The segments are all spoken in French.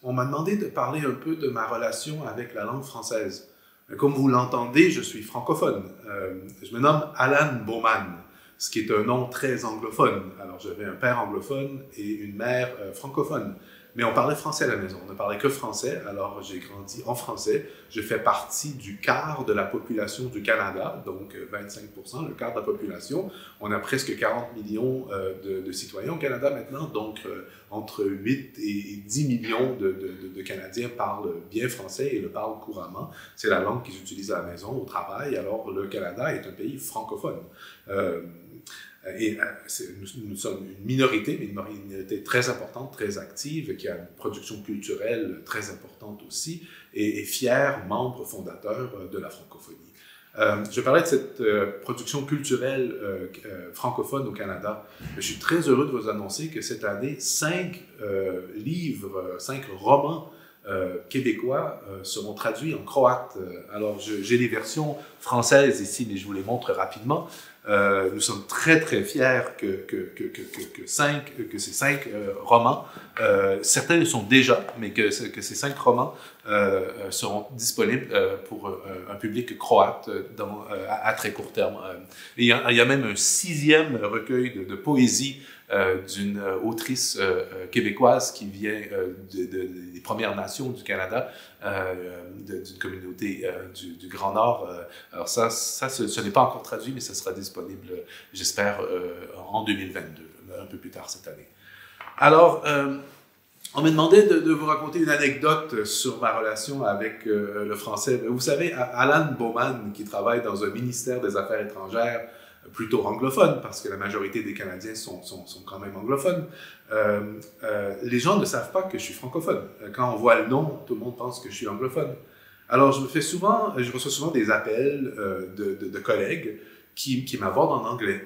on m'a demandé de parler un peu de ma relation avec la langue française. Comme vous l'entendez, je suis francophone. Je me nomme Alan Bowman, ce qui est un nom très anglophone. Alors, j'avais un père anglophone et une mère francophone. Mais on parlait français à la maison, on ne parlait que français, alors j'ai grandi en français. Je fais partie du quart de la population du Canada, donc 25%, le quart de la population. On a presque 40 millions de citoyens au Canada maintenant, donc entre 8 et 10 millions de Canadiens parlent bien français et le parlent couramment. C'est la langue qu'ils utilisent à la maison, au travail, alors le Canada est un pays francophone. Et nous sommes une minorité, mais une minorité très importante, très active, qui a une production culturelle très importante aussi, et fier membre fondateur de la francophonie. Je parlais de cette production culturelle francophone au Canada. Je suis très heureux de vous annoncer que cette année, 5 livres, 5 romans québécois seront traduits en croate. Alors, j'ai les versions françaises ici, mais je vous les montre rapidement. Nous sommes très, très fiers que ces 5 romans, certains le sont déjà, mais que ces 5 romans seront disponibles pour un public croate à très court terme. Il y a même un 6e recueil de poésie d'une autrice québécoise qui vient des Premières Nations du Canada, d'une communauté du Grand Nord. Alors ce n'est pas encore traduit, mais ça sera disponible, j'espère, en 2022, un peu plus tard cette année. Alors, on m'a demandé de vous raconter une anecdote sur ma relation avec le français. Vous savez, Alan Bowman, qui travaille dans un ministère des Affaires étrangères, plutôt anglophone, parce que la majorité des Canadiens sont quand même anglophones. Les gens ne savent pas que je suis francophone. Quand on voit le nom, tout le monde pense que je suis anglophone. Alors, je reçois souvent des appels de collègues qui m'abordent en anglais.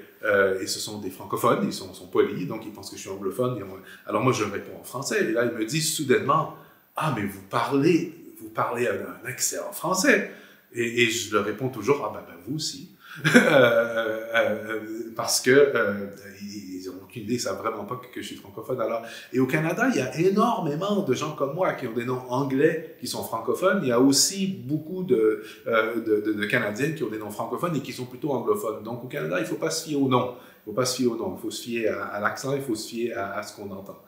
Et ce sont des francophones, ils sont polis, donc ils pensent que je suis anglophone. Alors moi, je réponds en français, et là, ils me disent soudainement, « Ah, mais vous parlez un accent français. » Et je leur réponds toujours, « Ah, ben vous aussi. » Parce que ils n'ont aucune idée, ils ne savent vraiment pas que je suis francophone. Alors, et au Canada, il y a énormément de gens comme moi qui ont des noms anglais qui sont francophones. Il y a aussi beaucoup de Canadiens qui ont des noms francophones et qui sont plutôt anglophones. Donc au Canada, il ne faut pas se fier au nom. Il ne faut pas se fier au nom, il faut se fier à l'accent, il faut se fier à ce qu'on entend.